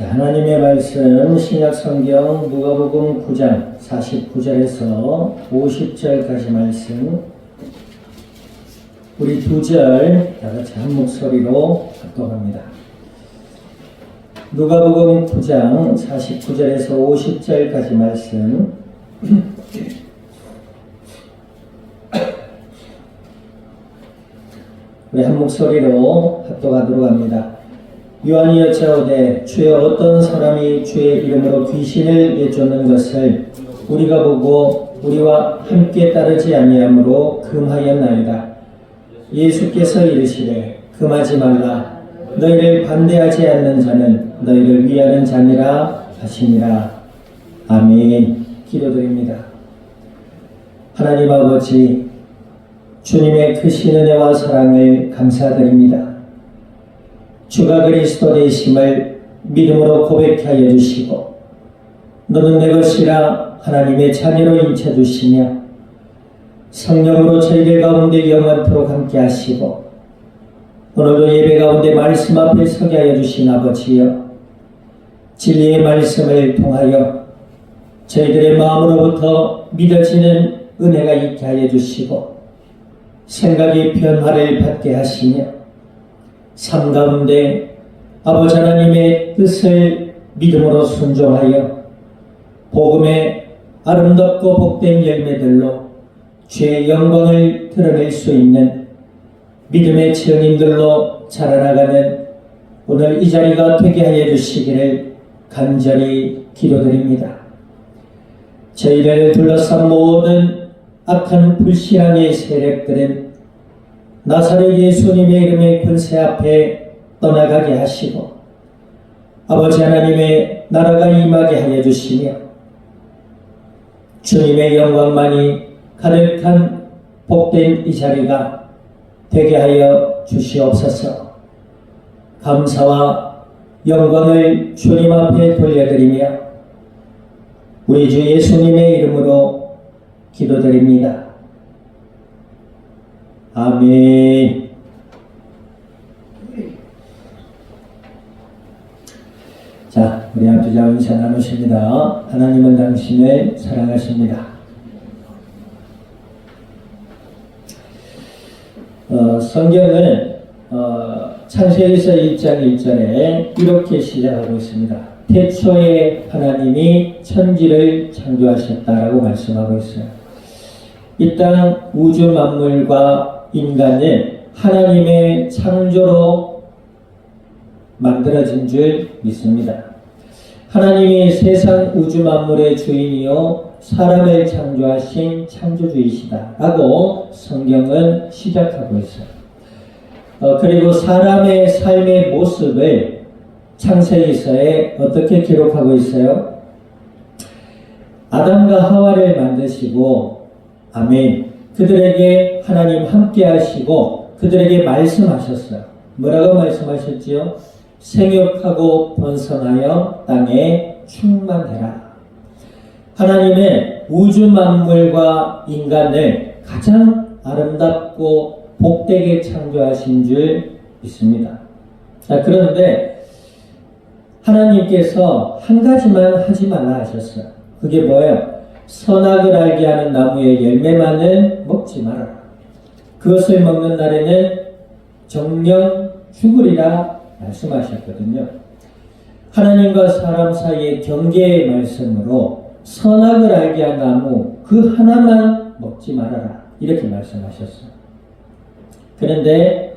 하나님의 말씀 신약 성경 누가복음 9장 49절에서 50절까지 말씀 우리 두 절 다 같이 한 목소리로 합독합니다. 누가복음 9장 49절에서 50절까지 말씀 우리 한 목소리로 합독하도록 합니다. 요한이 여짜오되 주여 어떤 사람이 주의 이름으로 귀신을 내쫓는 것을 우리가 보고 우리와 함께 따르지 아니하므로 금하였나이다. 예수께서 이르시되 금하지 말라. 너희를 반대하지 않는 자는 너희를 위하는 자니라 하시니라. 아멘. 기도드립니다. 하나님 아버지, 주님의 크신 은혜와 사랑을 감사드립니다. 주가 그리스도 되심을 믿음으로 고백하게 하여 주시고 너는 내 것이라 하나님의 자녀로 인쳐주시며 성령으로 저희들 가운데 영원토록 함께 하시고 오늘도 예배 가운데 말씀 앞에 서게 하여 주신 아버지여, 진리의 말씀을 통하여 저희들의 마음으로부터 믿어지는 은혜가 있게 하여 주시고 생각의 변화를 받게 하시며 삶 가운데 아버지 하나님의 뜻을 믿음으로 순종하여 복음의 아름답고 복된 열매들로 주의 영광을 드러낼 수 있는 믿음의 증인들로 자라나가는 오늘 이 자리가 되게 하여 주시기를 간절히 기도드립니다. 저희를 둘러싼 모든 악한 불신앙의 세력들은 나사렛 예수님의 이름의 권세 앞에 떠나가게 하시고 아버지 하나님의 나라가 임하게 하여 주시며 주님의 영광만이 가득한 복된 이 자리가 되게 하여 주시옵소서. 감사와 영광을 주님 앞에 돌려드리며 우리 주 예수님의 이름으로 기도드립니다. 아멘. 자, 우리 앞두자 인사 나누십니다. 하나님은 당신을 사랑하십니다. 성경은 창세기서 1장 1절에 이렇게 시작하고 있습니다. 태초에 하나님이 천지를 창조하셨다라고 말씀하고 있어요. 이 땅 우주 만물과 인간은 하나님의 창조로 만들어진 줄 믿습니다. 하나님이 세상 우주 만물의 주인이요 사람을 창조하신 창조주이시다 라고 성경은 시작하고 있어요. 그리고 사람의 삶의 모습을 창세기서에 어떻게 기록하고 있어요? 아담과 하와를 만드시고 아멘. 그들에게 하나님 함께 하시고 그들에게 말씀하셨어요. 뭐라고 말씀하셨지요? 생육하고 번성하여 땅에 충만해라. 하나님은 우주 만물과 인간을 가장 아름답고 복되게 창조하신 줄 믿습니다. 자, 그런데 하나님께서 한 가지만 하지 말라 하셨어요. 그게 뭐예요? 선악을 알게 하는 나무의 열매만은 먹지 말아라. 그것을 먹는 날에는 정령 죽으리라 말씀하셨거든요. 하나님과 사람 사이의 경계의 말씀으로 선악을 알게 한 나무 그 하나만 먹지 말아라 이렇게 말씀하셨어요. 그런데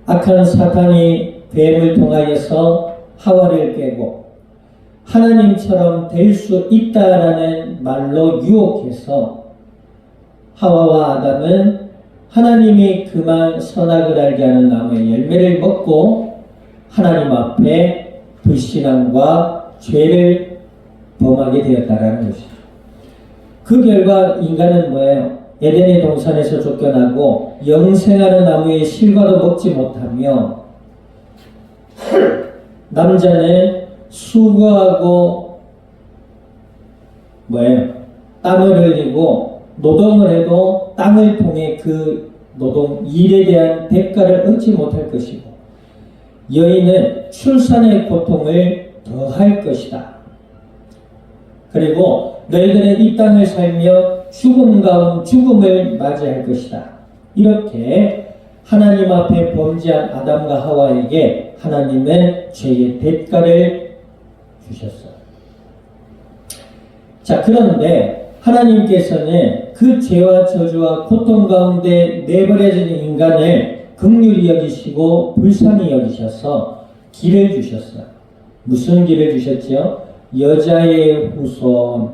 악한 사탄이 뱀을 통하여서 하와를 깨고 하나님처럼 될 수 있다라는 말로 유혹해서 하와와 아담은 하나님이 그만 선악을 알게 하는 나무의 열매를 먹고 하나님 앞에 불신앙과 죄를 범하게 되었다라는 것이죠. 그 결과 인간은 뭐예요? 에덴의 동산에서 쫓겨나고 영생하는 나무의 실과도 먹지 못하며 남자는 수고하고 땀을 흘리고 노동을 해도 땅을 통해 그 노동 일에 대한 대가를 얻지 못할 것이고 여인은 출산의 고통을 더할 것이다. 그리고 너희들은 이 땅을 살며 죽음 가운 죽음을 맞이할 것이다. 이렇게 하나님 앞에 범죄한 아담과 하와에게 하나님은 죄의 대가를 주셨어요. 자, 그런데 하나님께서는 그 죄와 저주와 고통 가운데 내버려진 인간을 긍휼히 여기시고 불쌍히 여기셔서 길을 주셨어요. 무슨 길을 주셨지요? 여자의 후손.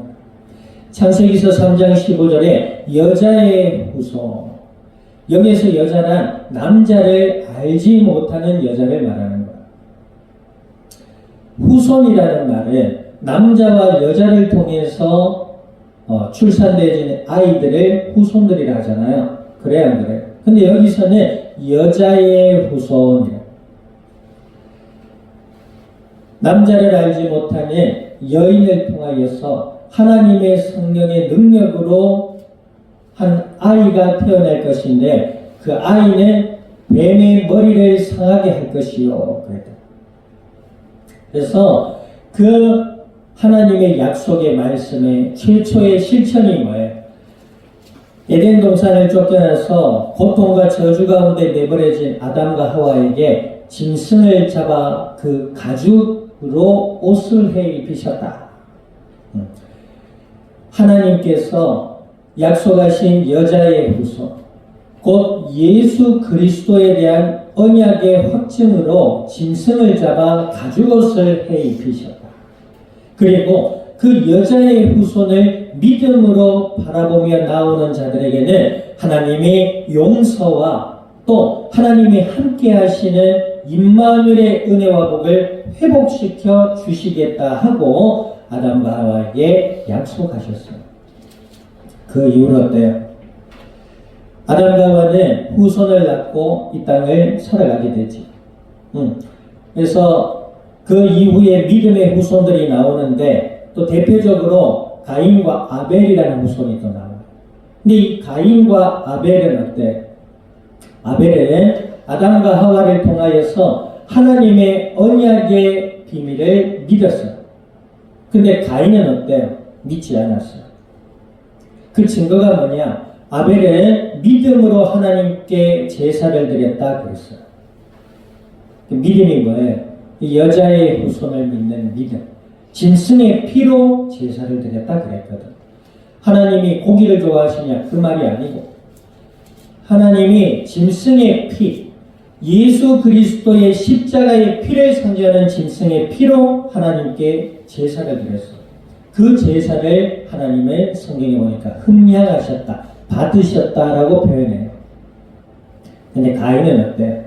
창세기서 3장 15절에 여자의 후손. 여기에서 여자란 남자를 알지 못하는 여자를 말하는 거예요. 후손이라는 말은 남자와 여자를 통해서 출산되어지는 아이들을 후손들이라 하잖아요. 그래 안 그래요? 근데 여기서는 여자의 후손이에요. 남자를 알지 못하는 여인을 통하여서 하나님의 성령의 능력으로 한 아이가 태어날 것인데 그 아이는 뱀의 머리를 상하게 할 것이요. 그래서 그 하나님의 약속의 말씀의 최초의 실천이 뭐예요? 에덴 동산을 쫓겨나서 고통과 저주 가운데 내버려진 아담과 하와에게 짐승을 잡아 그 가죽으로 옷을 해 입히셨다. 하나님께서 약속하신 여자의 후손, 곧 예수 그리스도에 대한 언약의 확증으로 짐승을 잡아 가죽옷을 해 입히셨다. 그리고 그 여자의 후손을 믿음으로 바라보며 나오는 자들에게는 하나님의 용서와 또 하나님이 함께 하시는 임마누엘의 은혜와 복을 회복시켜 주시겠다 하고 아담과 하와에게 약속하셨어요. 그 이후로 어때요? 아담과 하와는 후손을 낳고 이 땅을 살아가게 되지. 그래서 그 이후에 믿음의 후손들이 나오는데 또 대표적으로 가인과 아벨이라는 후손이 또 나와요. 근데 이 가인과 아벨은 어때? 아벨은 아담과 하와를 통하여서 하나님의 언약의 비밀을 믿었어요. 근데 가인은 어때요? 믿지 않았어요. 그 증거가 뭐냐? 아벨은 믿음으로 하나님께 제사를 드렸다 그랬어요. 그 믿음이 뭐예요? 이 여자의 후손을 믿는 믿음. 짐승의 피로 제사를 드렸다 그랬거든. 하나님이 고기를 좋아하시냐? 그 말이 아니고 하나님이 짐승의 피, 예수 그리스도의 십자가의 피를 상징하는 짐승의 피로 하나님께 제사를 드렸어요. 그 제사를 하나님의 성경에 보니까 흠양하셨다, 받으셨다라고 표현해요. 근데 가인은 어때요?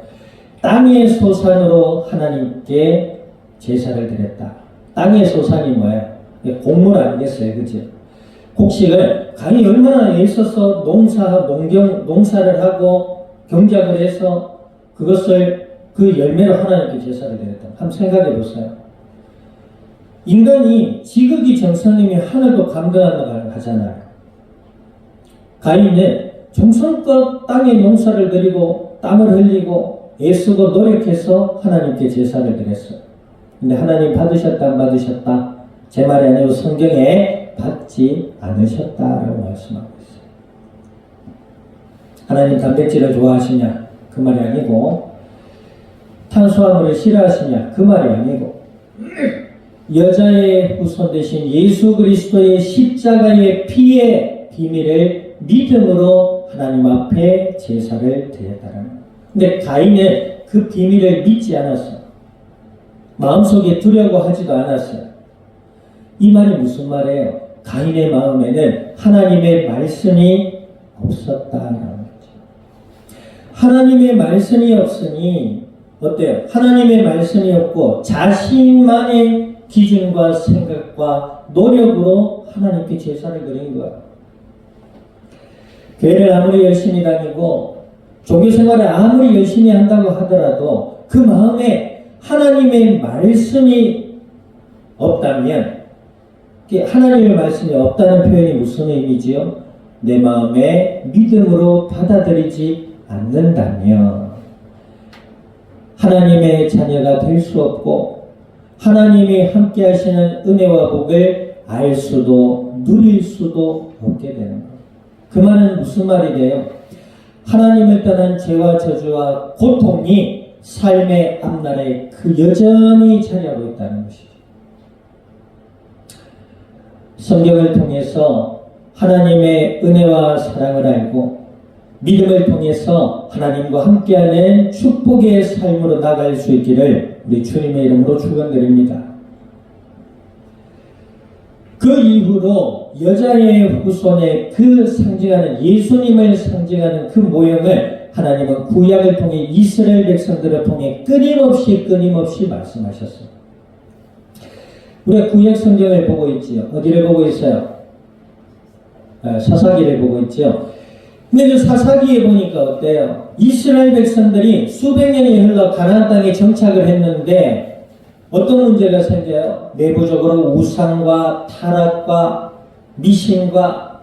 땅의 소산으로 하나님께 제사를 드렸다. 땅의 소산이 뭐예요? 곡물 아니겠어요? 그죠? 곡식을 가인이 얼마나 애써서 농사를 하고 경작을 해서 그것을 그 열매로 하나님께 제사를 드렸다. 한번 생각해 보세요. 인간이 지극히 정성님이 하늘도 감당한다고 하잖아요. 가인은 정성껏 땅에 농사를 드리고 땀을 흘리고 애쓰고 노력해서 하나님께 제사를 드렸어요. 근데 하나님 받으셨다 안 받으셨다? 제 말이 아니고 성경에 받지 않으셨다라고 말씀하고 있어요. 하나님 단백질을 좋아하시냐? 그 말이 아니고 탄수화물을 싫어하시냐? 그 말이 아니고 여자의 후손 되신 예수 그리스도의 십자가의 피의 비밀을 믿음으로 하나님 앞에 제사를 드렸다는 거예요. 근데 가인은 그 비밀을 믿지 않았어요. 마음속에 두려워하지도 않았어요. 이 말이 무슨 말이에요? 가인의 마음에는 하나님의 말씀이 없었다는 거죠. 하나님의 말씀이 없으니 어때요? 하나님의 말씀이 없고 자신만의 기준과 생각과 노력으로 하나님께 제사를 드린 거예요. 교회를 아무리 열심히 다니고 종교생활을 아무리 열심히 한다고 하더라도 그 마음에 하나님의 말씀이 없다면, 하나님의 말씀이 없다는 표현이 무슨 의미지요? 내 마음에 믿음으로 받아들이지 않는다면 하나님의 자녀가 될 수 없고 하나님이 함께 하시는 은혜와 복을 알 수도 누릴 수도 없게 되는 거예요. 그 말은 무슨 말이래요? 하나님을 떠난 죄와 저주와 고통이 삶의 앞날에 여전히 자리하고 있다는 것이죠. 성경을 통해서 하나님의 은혜와 사랑을 알고 믿음을 통해서 하나님과 함께하는 축복의 삶으로 나갈 수 있기를 우리 주님의 이름으로 축원드립니다. 그 이후로 여자의 후손의 그 상징하는 예수님을 상징하는 그 모형을 하나님은 구약을 통해 이스라엘 백성들을 통해 끊임없이 말씀하셨어요. 우리가 구약 성경을 보고 있지요. 어디를 보고 있어요? 사사기를 보고 있지요. 근데 그 사사기에 보니까 어때요? 이스라엘 백성들이 수백 년이 흘러 가나안 땅에 정착을 했는데 어떤 문제가 생겨요? 내부적으로 우상과 타락과 미신과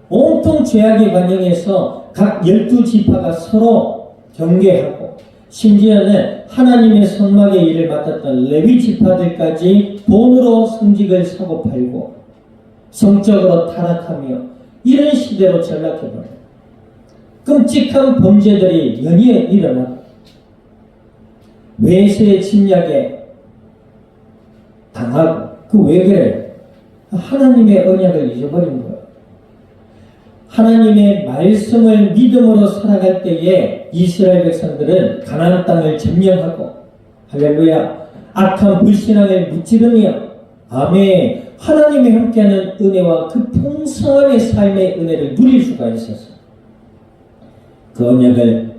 온통 죄악의 관영에서 각 12지파가 서로 경계하고 심지어는 하나님의 성막의 일을 맡았던 레위 지파들까지 돈으로 성직을 사고 팔고 성적으로 타락하며 이런 시대로 전락해버려요. 끔찍한 범죄들이 연이어 일어나고 외세의 침략에 당하고 그 왜 그래요? 하나님의 언약을 잊어버린 거예요. 하나님의 말씀을 믿음으로 살아갈 때에 이스라엘 백성들은 가나안 땅을 점령하고 할렐루야 악한 불신앙을 무찌르며 아멘 하나님이 함께하는 은혜와 그 풍성함의 삶의 은혜를 누릴 수가 있었어요. 그 언약을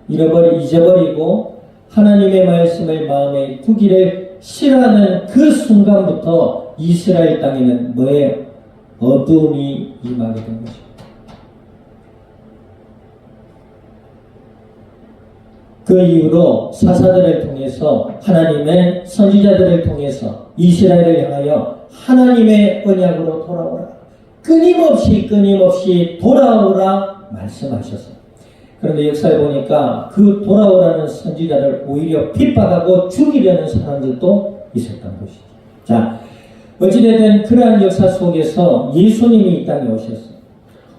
잊어버리고 하나님의 말씀을 마음에 두기를 싫어하는 그 순간부터 이스라엘 땅에는 뭐예요? 어둠이 임하게 된 것입니다. 그 이후로 사사들을 통해서 하나님은 선지자들을 통해서 이스라엘을 향하여 하나님의 언약으로 돌아오라. 끊임없이 돌아오라 말씀하셨어요. 그런데 역사에 보니까 그 돌아오라는 선지자를 오히려 핍박하고 죽이려는 사람들도 있었던 것이죠. 자, 어찌되든 그러한 역사 속에서 예수님이 이 땅에 오셨어요.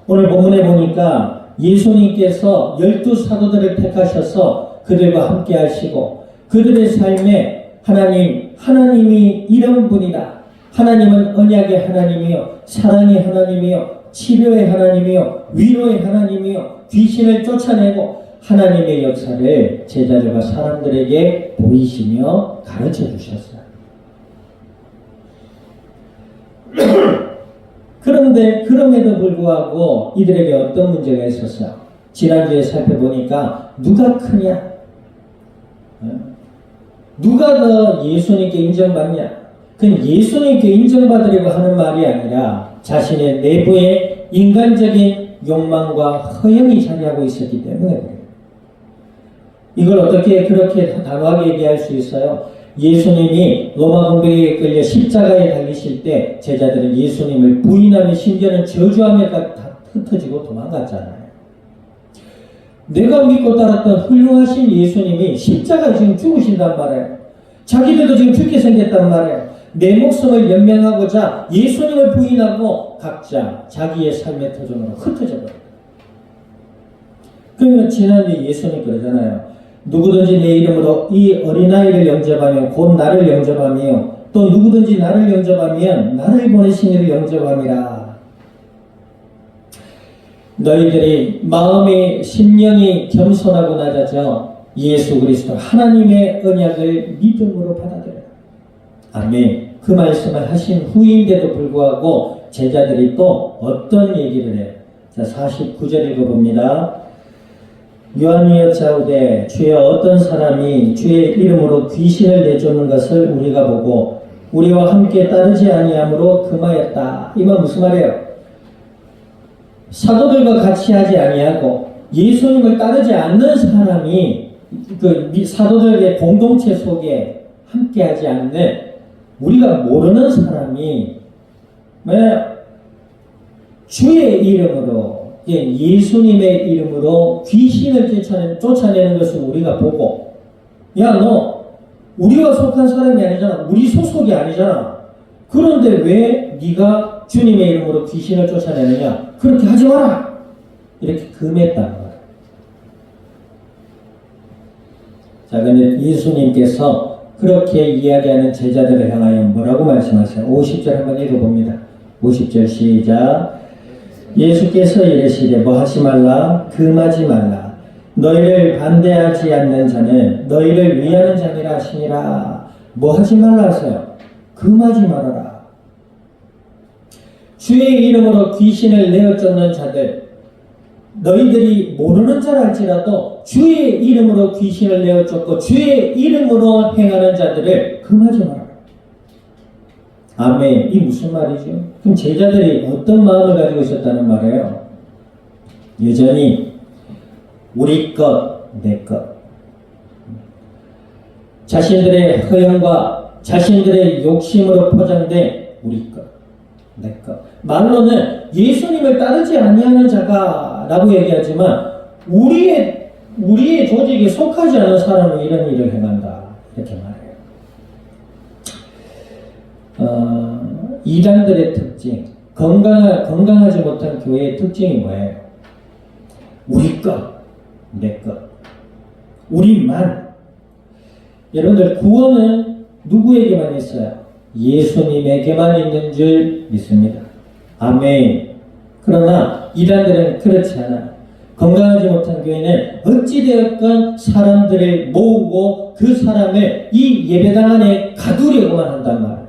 오늘 본문에 보니까 예수님께서 12사도들을 택하셔서 그들과 함께 하시고 그들의 삶에 하나님이 이런 분이다. 하나님은 언약의 하나님이요 사랑의 하나님이요 치료의 하나님이요 위로의 하나님이요 귀신을 쫓아내고 하나님의 역사를 제자들과 사람들에게 보이시며 가르쳐 주셨어요. 그런데 그럼에도 불구하고 이들에게 어떤 문제가 있었어요? 지난주에 살펴보니까 누가 크냐? 누가 더 예수님께 인정받냐? 그건 예수님께 인정받으려고 하는 말이 아니라 자신의 내부의 인간적인 욕망과 허영이 자리하고 있었기 때문에 그래요. 이걸 어떻게 그렇게 단호하게 얘기할 수 있어요? 예수님이 로마 공백에 끌려 십자가에 달리실 때 제자들은 예수님을 부인하며 심지어는 저주하며 다 흩어지고 도망갔잖아요. 내가 믿고 따랐던 훌륭하신 예수님이 십자가에 지금 죽으신단 말이에요. 자기들도 지금 죽게 생겼단 말이에요. 내 목숨을 연명하고자 예수님을 부인하고 각자 자기의 삶의 터전으로 흩어져버려요. 그러면 지난주에 예수님 그러잖아요. 누구든지 내 이름으로 이 어린아이를 영접하면 곧 나를 영접하며 또 누구든지 나를 영접하면 나를 보내신 이를 영접함이라. 너희들이 마음의 심령이 겸손하고 낮아져 예수 그리스도 하나님의 언약을 믿음으로 받아들여라. 아멘. 그 말씀을 하신 후인데도 불구하고 제자들이 또 어떤 얘기를 해요? 자, 49절 읽어봅니다. 요한이 여짜오되 주여 어떤 사람이 주의 이름으로 귀신을 내쫓는 것을 우리가 보고 우리와 함께 따르지 아니함으로 금하였다. 이 말 무슨 말이에요? 사도들과 같이 하지 아니하고 예수님을 따르지 않는 사람이 그 사도들의 공동체 속에 함께 하지 않는 우리가 모르는 사람이 주의 이름으로 예수님의 이름으로 귀신을 쫓아내는 것을 우리가 보고 야, 너 우리가 속한 사람이 아니잖아. 우리 소속이 아니잖아. 그런데 왜 네가 주님의 이름으로 귀신을 쫓아내느냐? 그렇게 하지 마라. 이렇게 금했다는 거예요. 자, 그런데 예수님께서 그렇게 이야기하는 제자들을 향하여 뭐라고 말씀하세요? 50절 한번 읽어봅니다. 50절 시작. 예수께서 이르시되 뭐 하지 말라? 금하지 말라. 너희를 반대하지 않는 자는 너희를 위하는 자니라 하시니라. 뭐 하지 말라 하세요? 금하지 말아라. 주의 이름으로 귀신을 내어 쫓는 자들, 너희들이 모르는 자랄지라도 주의 이름으로 귀신을 내어 쫓고 주의 이름으로 행하는 자들을 금하지 마라. 아멘. 이 무슨 말이죠? 그럼 제자들이 어떤 마음을 가지고 있었다는 말이에요? 여전히 우리 것, 내 것, 자신들의 허영과 자신들의 욕심으로 포장된 우리 것, 내 것. 말로는 예수님을 따르지 아니하는 자가라고 얘기하지만 우리의 조직에 속하지 않은 사람은 이런 일을 행한다, 이렇게 말해요. 이단들의 특징, 건강하지 못한 교회의 특징이 뭐예요? 우리 것, 내 것, 우리만. 여러분들, 구원은 누구에게만 있어요? 예수님에게만 있는 줄 믿습니다. 아멘. 그러나 이단들은 그렇지 않아요. 건강하지 못한 교회는 어찌되었건 사람들을 모으고 그 사람을 이 예배당 안에 가두려고만 한단 말이에요.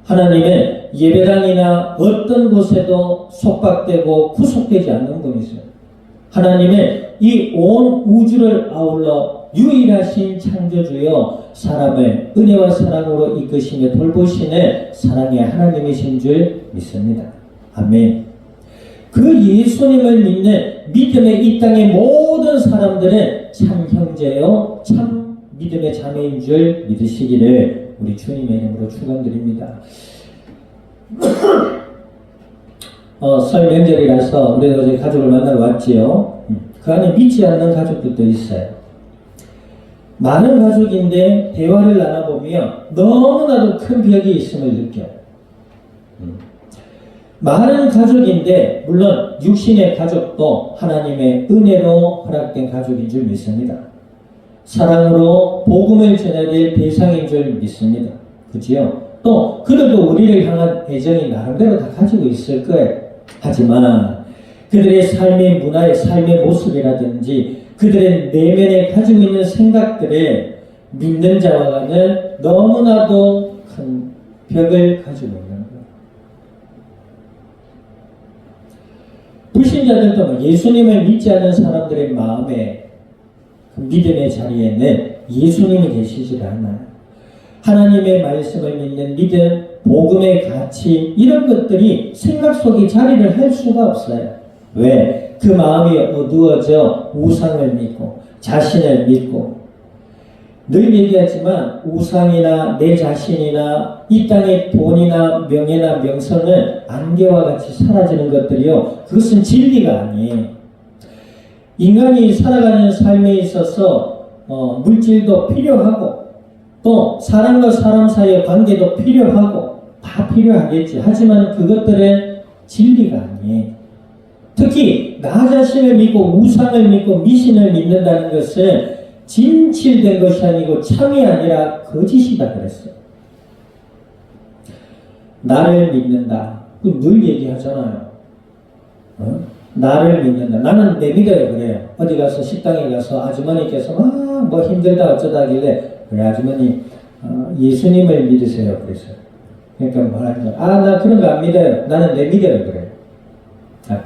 하나님은 예배당이나 어떤 곳에도 속박되고 구속되지 않는 분이세요. 하나님은 이 온 우주를 아울러 유일하신 창조주여 사람을 은혜와 사랑으로 이끄시며 돌보시는 사랑의 하나님이신 줄 믿습니다. 아멘. 그 예수님을 믿는 믿음의 이 땅의 모든 사람들은 참 형제요 참 믿음의 자매인 줄 믿으시기를 우리 주님의 이름으로 축원드립니다. 설 명절이라서 우리가 어제 가족을 만나러 왔지요. 그 안에 믿지 않는 가족들도 있어요. 많은 가족인데 대화를 나눠보면 너무나도 큰 벽이 있음을 느껴요. 많은 가족인데 물론 육신의 가족도 하나님의 은혜로 허락된 가족인 줄 믿습니다. 사랑으로 복음을 전해질 대상인 줄 믿습니다. 그지요? 또 그들도 우리를 향한 애정이 나름대로 다 가지고 있을 거예요. 하지만 그들의 삶의 문화의 삶의 모습이라든지 그들의 내면에 가지고 있는 생각들을 믿는 자와는 너무나도 큰 벽을 가지고 있는 거예요. 불신자들도 예수님을 믿지 않는 사람들의 마음에 그 믿음의 자리에는 예수님이 계시지 않아요. 하나님의 말씀을 믿는 믿음, 복음의 가치 이런 것들이 생각 속에 자리를 할 수가 없어요. 왜? 그 마음이 어두워져 우상을 믿고 자신을 믿고 늘 얘기하지만 우상이나 내 자신이나 이 땅의 돈이나 명예나 명성은 안개와 같이 사라지는 것들이요. 그것은 진리가 아니에요. 인간이 살아가는 삶에 있어서 물질도 필요하고 또 사람과 사람 사이의 관계도 필요하고 다 필요하겠지. 하지만 그것들은 진리가 아니에요. 특히 나 자신을 믿고 우상을 믿고 미신을 믿는다는 것은 진실된 것이 아니고 참이 아니라 거짓이다 그랬어요. 나를 믿는다. 늘 얘기하잖아요. 나를 믿는다. 나는 내 믿어요. 그래요. 어디 가서 식당에 가서 아주머니께서 뭐 힘들다 어쩌다 하길래 그래 아주머니 예수님을 믿으세요. 그랬어요. 그러니까 뭐라 하죠? 나 그런 거 안 믿어요. 나는 내 믿어요. 그래요.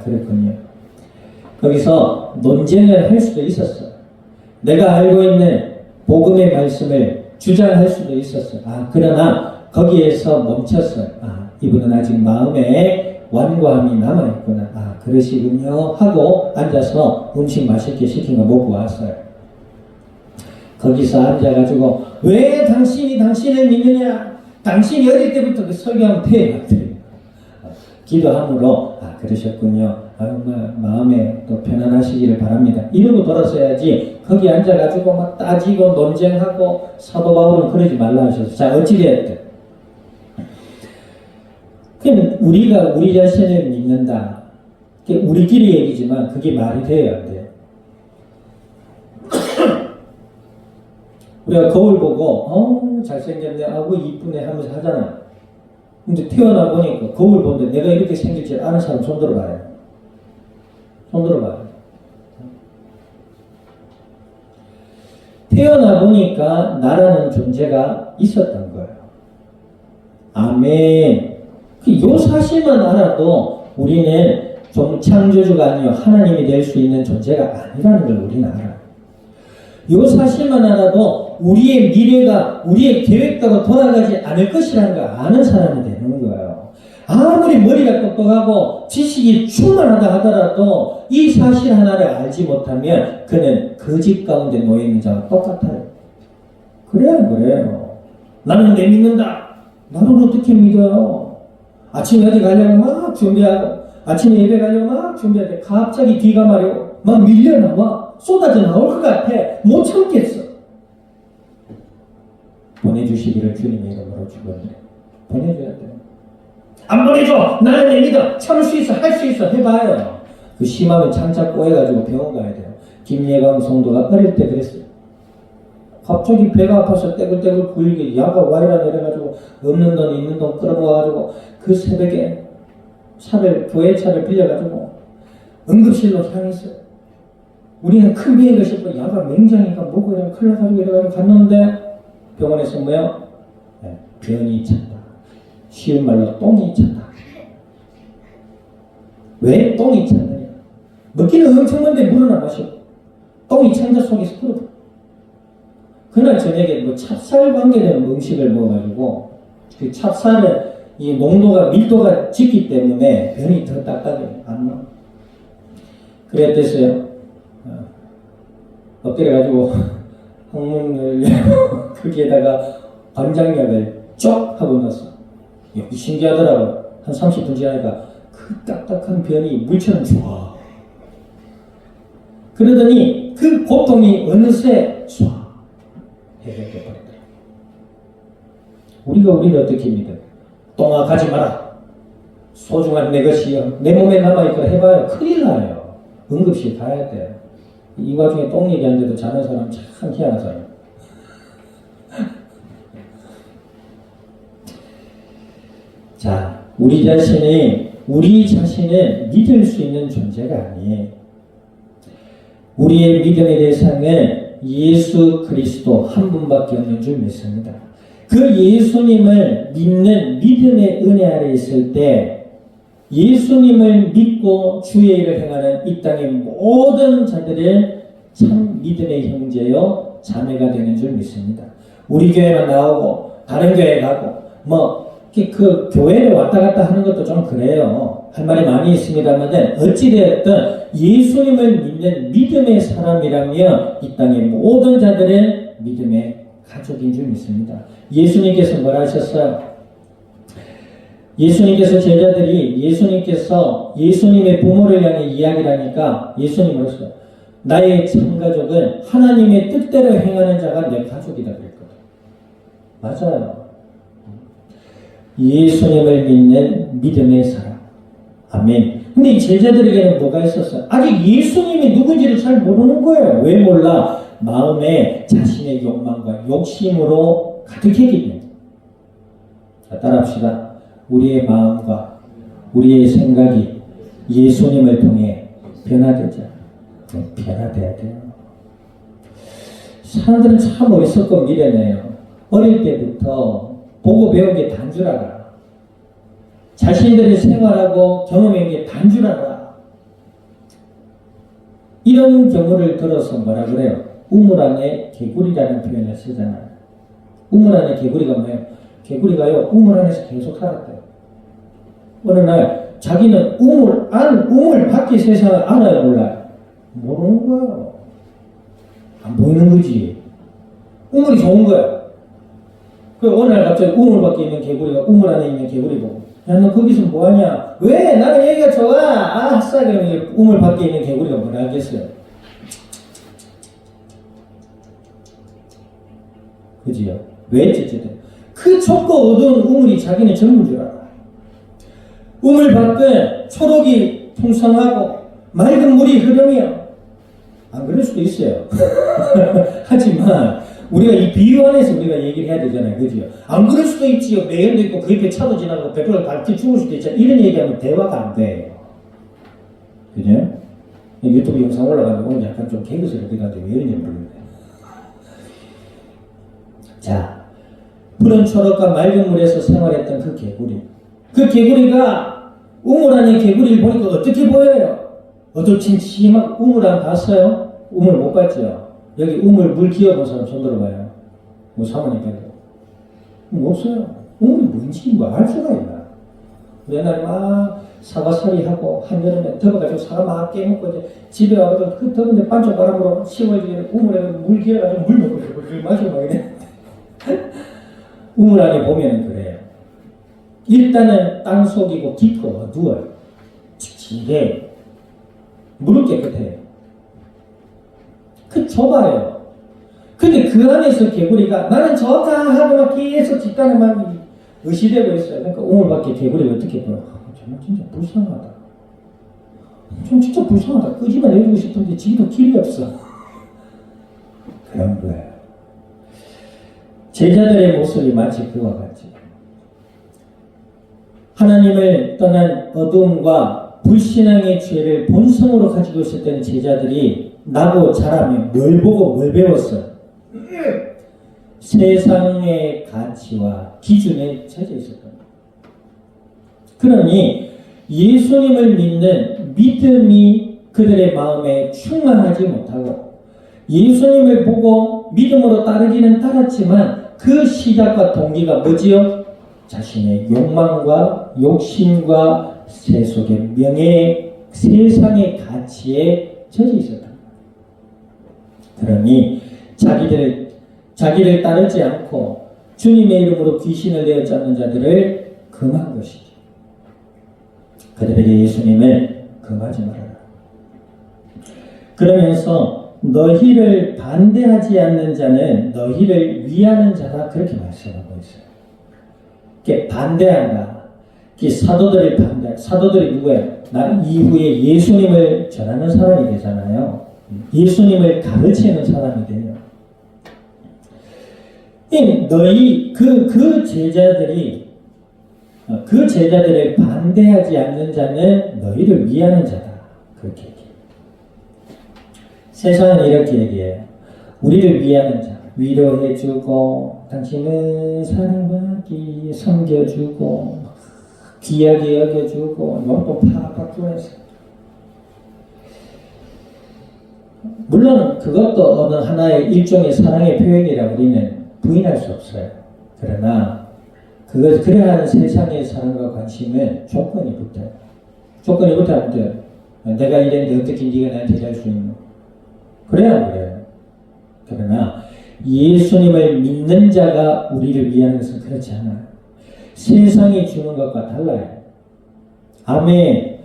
그렇군요. 거기서 논쟁을 할 수도 있었어요. 내가 알고 있는 복음의 말씀을 주장할 수도 있었어요. 그러나 거기에서 멈췄어요. 이분은 아직 마음에 완고함이 남아있구나. 그러시군요. 하고 앉아서 음식 맛있게 시킨 거 먹고 왔어요. 거기서 앉아가지고 왜 당신이 당신을 믿느냐? 당신이 어릴 때부터 그 설교하면 돼. 기도함으로 그러셨군요. 마음에 또 편안하시기를 바랍니다. 이러고 돌아서야지 거기 앉아가지고 막 따지고 논쟁하고 사도 바울은 그러지 말라 하셔서 자 어찌되었든 그럼 우리가 우리 자신을 믿는다. 우리끼리 얘기지만 그게 말이 돼야 안 돼요. 우리가 거울 보고 잘생겼네 하고 이쁘네 하면서 하잖아. 근데 태어나 보니까 거울 보는데 내가 이렇게 생길 줄 아는 사람 손 들어봐요. 손 들어봐요. 태어나 보니까 나라는 존재가 있었던 거예요. 아멘. 요 사실만 알아도 우리는 좀 창조주가 아니요 하나님이 될 수 있는 존재가 아니라는 걸 우리는 알아요. 요 사실만 알아도 우리의 미래가 우리의 계획대로 돌아가지 않을 것이라는 걸 아는 사람이 되는 거예요. 아무리 머리가 똑똑하고 지식이 충만하다 하더라도 이 사실 하나를 알지 못하면 그는 거짓 가운데 놓여 있는 자와 똑같아요. 그래야 안 그래요. 나는 내 믿는다. 나를 어떻게 믿어요? 아침에 어디 가려고 막 준비하고 아침에 예배 가려고 막 준비하는데 갑자기 비가 마려고 막 밀려나와 쏟아져 나올 것 같아. 못 참겠어. 보내주시기를 주님의 이름으로 축원드려요. 보내줘야 돼요. 안 보내줘. 나는 내 믿어. 참을 수 있어. 할 수 있어. 해봐요. 그 심하면 장차 꼬여가지고 병원 가야 돼요. 김예강 성도가 어릴 때 그랬어요. 갑자기 배가 아파서 떼굴떼굴 굴게 야가 와이라 내려가지고 없는 돈 있는 돈 끌어모아가지고 그 새벽에 교회 차를 빌려가지고 응급실로 향했어요. 우리는 큰 비행을 싣고 야가 맹장이니까 먹으려고 큰일 나가지고 이래가지고 갔는데 병원에서 뭐요? 네, 변이 찬다. 쉬운 말로 똥이 찬다. 왜 똥이 찬다냐? 먹기는 엄청 많은데 물은 안 마셔. 똥이 찬다 속에서 끓어. 그날 저녁에 뭐 찹쌀 관계되는 음식을 먹어가지고 그 찹쌀의 이 농도가 밀도가 짙기 때문에 변이 더 딱딱해요. 안 나. 그랬댔어요. 엎드려가지고 항문을 거기에다가 관장약을 쪽 하고 넣었어. 여기 신기하더라고. 한 30분 지나니까 그 딱딱한 변이 물처럼 좋아. 그러더니 그 고통이 어느새 쏴 해결돼 버리더라. 우리가 우리를 어떻게 믿어? 똥아 가지 마라. 소중한 내 것이요. 내 몸에 남아있고 해봐요. 큰일 나요. 응급실 가야 돼. 이 와중에 똥 얘기하는데도 자는 사람 참 희한하잖아요. 자, 우리 자신을 믿을 수 있는 존재가 아니에요. 우리의 믿음의 대상은 예수 그리스도 한 분밖에 없는 줄 믿습니다. 그 예수님을 믿는 믿음의 은혜 아래 있을 때 예수님을 믿고 주의 일을 행하는 이 땅의 모든 자들은 참 믿음의 형제요 자매가 되는 줄 믿습니다. 우리 교회만 나오고 다른 교회 가고 그 교회를 왔다 갔다 하는 것도 좀 그래요. 할 말이 많이 있습니다만 어찌되었든 예수님을 믿는 믿음의 사람이라면 이 땅의 모든 자들은 믿음의 가족인 줄 믿습니다. 예수님께서 뭐라 하셨어요? 예수님께서 제자들이 예수님의 부모를 향해 이야기를 하니까 예수님으로서 나의 참가족은 하나님의 뜻대로 행하는 자가 내 가족이다 그랬거든. 맞아요. 예수님을 믿는 믿음의 사람. 아멘. 근데 이 제자들에게는 뭐가 있었어요? 아직 예수님이 누군지를 잘 모르는 거예요. 왜 몰라? 마음에 자신의 욕망과 욕심으로 가득했기 때문에. 자, 따라합시다. 우리의 마음과 우리의 생각이 예수님을 통해 변화되자. 변화돼야 돼요. 사람들은 참 어리석고 미련해요. 어릴 때부터 보고 배운 게 단 줄 알아. 자신들이 생활하고 경험한 게 단 줄 알아. 이런 경우를 들어서 뭐라 그래요? 우물 안에 개구리라는 표현을 쓰잖아요. 우물 안에 개구리가 뭐예요? 개구리가요, 우물 안에서 계속 살았대요. 어느 날 자기는 우물 밖의 세상을 알아요, 몰라요? 모르는 거예요. 안 보이는 거지. 우물이 좋은 거야. 그 어느 날 갑자기 우물 밖에 있는 개구리가 우물 안에 있는 개구리 보고, 야, 너 거기서 뭐하냐? 왜? 나는 여기가 좋아. 아싸. 그러면 우물 밖에 있는 개구리가 뭐라 하겠어요? 그지요? 왜 찢어져요? 그 좁고 어두운 우물이 자기는 전부인 줄 알아. 우물 밖은 초록이 풍성하고 맑은 물이 흐르며, 안 그럴 수도 있어요. 하지만 우리가 이 비유 안에서 우리가 얘기를 해야 되잖아요. 그지요? 안 그럴 수도 있지요. 매연도 있고 그 옆에 차도 지나고 100% 밟히 죽을 수도 있잖아요. 이런 얘기하면 대화가 안 돼요. 그죠? 유튜브 영상 올라가면 오늘 약간 좀 개그스럽게 돼가지고 왜 이런지 모르겠네요. 자, 푸른 초록과 맑은 물에서 생활했던 그 개구리. 그 개구리가 우물 안에 개구리를 보니까 어떻게 보여요? 어두침침한 우물 안 봤어요? 우물 못 봤죠? 여기 우물 물 기어본 사람 손 들어봐요. 뭐 사모님께도. 없어요. 우물이 뭔지 뭐 알 수가 있나? 옛날에 막 사과살이하고 한여름에 더워가지고 사과 막 깨먹고 이제 집에 와가지고 그 더운데 반쪽 바람으로 10월 우물에 물 기어가지고 물 먹고 그걸 마시고 막 이래. 우물 안에 보면은 그래요. 일단은 땅속이고 깊고 어두워요. 칙칙해. 물은 깨끗해요. 그 좁아요. 근데 그 안에서 개구리가 나는 좋다 하고 막 계속 집단에 막 의시되고 있어요. 그러니까 우물 밖에 개구리가 어떻게 보여? 정말 진짜 불쌍하다. 좀 진짜 불쌍하다. 끄집어 내주고 싶은데 지금도 길이 없어. 그런 거예요. 제자들의 모습이 마치 그와 같지. 하나님을 떠난 어둠과 불신앙의 죄를 본성으로 가지고 있었던 제자들이 나고 자라며 뭘 보고 뭘 배웠어요? 세상의 가치와 기준에 젖어 있었던 거예요. 그러니 예수님을 믿는 믿음이 그들의 마음에 충만하지 못하고 예수님을 보고 믿음으로 따르기는 따랐지만 그 시작과 동기가 뭐지요? 자신의 욕망과 욕심과 세속의 명예, 세상의 가치에 젖어 있었다. 그러니 자기를 따르지 않고 주님의 이름으로 귀신을 내어쫓는 자들을 금한 것이죠. 그들에게 예수님을 금하지 말아라. 그러면서 너희를 반대하지 않는 자는 너희를 위하는 자다, 그렇게 말씀하고 있어요. 이게 반대한다. 이게 사도들을 반대. 사도들이 누구예요? 나 이후에 예수님을 전하는 사람이 되잖아요. 예수님을 가르치는 사람이 돼요. 너희 그 제자들을 반대하지 않는 자는 너희를 위하는 자다, 그렇게 얘기해요. 세상은 이렇게 얘기해요. 우리를 위하는 자, 위로해주고 당신은 사랑받기, 섬겨주고 귀하게 여겨주고 용돈 팍팍 주면서, 물론 그것도 어느 하나의 일종의 사랑의 표현이라 우리는 부인할 수 없어요. 그러나 그래야 하는 세상의 사랑과 관심은 조건이 붙어요. 조건이 붙어야 안 돼요. 내가 이랬는데 어떻게 네가 나한테 잘할 수 있노? 그래야 안 그래요. 그러나 예수님을 믿는 자가 우리를 위하는 것은 그렇지 않아요. 세상이 주는 것과 달라요. 아멘.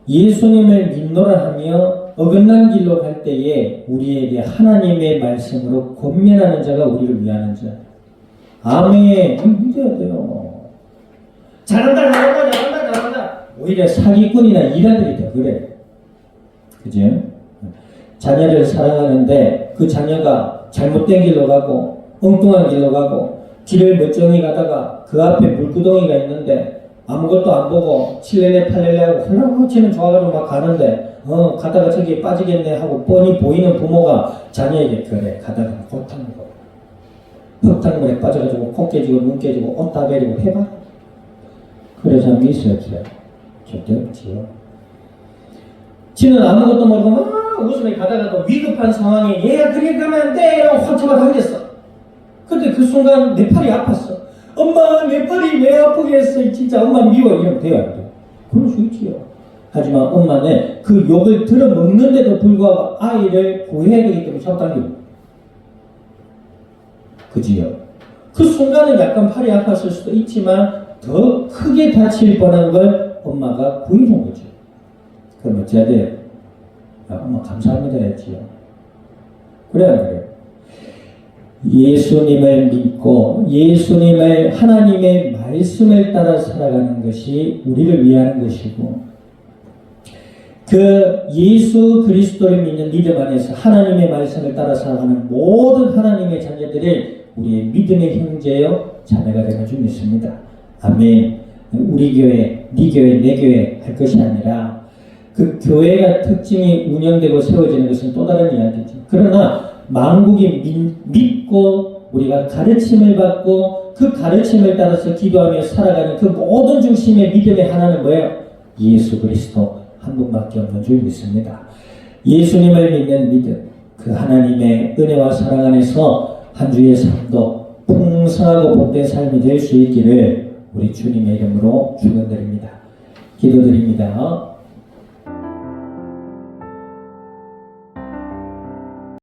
예수님을 믿노라 하며 어긋난 길로 갈 때에 우리에게 하나님의 말씀으로 권면하는 자가 우리를 위하는 자. 아멘. 믿어야 돼요. 잘한다. 오히려 사기꾼이나 이단들이 더 그래. 그죠? 자녀를 사랑하는데 그 자녀가 잘못된 길로 가고 엉뚱한 길로 가고 길을 멀쩡히 가다가 그 앞에 물구덩이가 있는데 아무것도 안 보고 칠렐레 팔렐레 하고 훌렁치는 좋아가지고 막 가는데 가다가 저기 빠지겠네 하고 뻔히 보이는 부모가 자녀에게 그래 가다가 흙탕물에 빠져가지고 코 깨지고 눈 깨지고 옷 다 베리고 해봐? 그런 사람이 있어요 없어요? 절대 없지요. 지는 아무것도 모르고 막 웃으며 가다가도 위급한 상황에 얘가 그래 가면 안 돼! 이러고 확 잡아당겼어. 근데 그 순간 내 팔이 아팠어. 엄마 내 팔이 왜 아프게 했어? 진짜 엄마 미워. 이러면 돼요 안 돼요? 그럴 수 있지요. 하지만 엄마는 그 욕을 들어먹는데도 불구하고 아이를 구해야 되기 때문에 잡아당겨. 그지요? 그 순간은 약간 팔이 아팠을 수도 있지만 더 크게 다칠 뻔한 걸 엄마가 구해준 거죠. 그럼 어찌해야 돼요? 엄마 감사합니다 했지요. 그래 안 그래요? 예수님을 믿고 예수님의 하나님의 말씀을 따라 살아가는 것이 우리를 위한 것이고, 그 예수 그리스도를 믿는 믿음 안에서 하나님의 말씀을 따라 살아가는 모든 하나님의 자녀들이 우리의 믿음의 형제요 자매가 되는 줄 믿습니다. 아멘. 우리 교회, 네 교회, 내 교회 할 것이 아니라 그 교회가 특징이 운영되고 세워지는 것은 또 다른 이야기죠. 그러나 만국이 믿고 우리가 가르침을 받고 그 가르침을 따라서 기도하며 살아가는 그 모든 중심의 믿음의 하나는 뭐예요? 예수 그리스도 한 분밖에 없는 줄 믿습니다. 예수님을 믿는 믿음, 그 하나님의 은혜와 사랑 안에서 한 주의 삶도 풍성하고 복된 삶이 될 수 있기를 우리 주님의 이름으로 축원드립니다. 기도드립니다.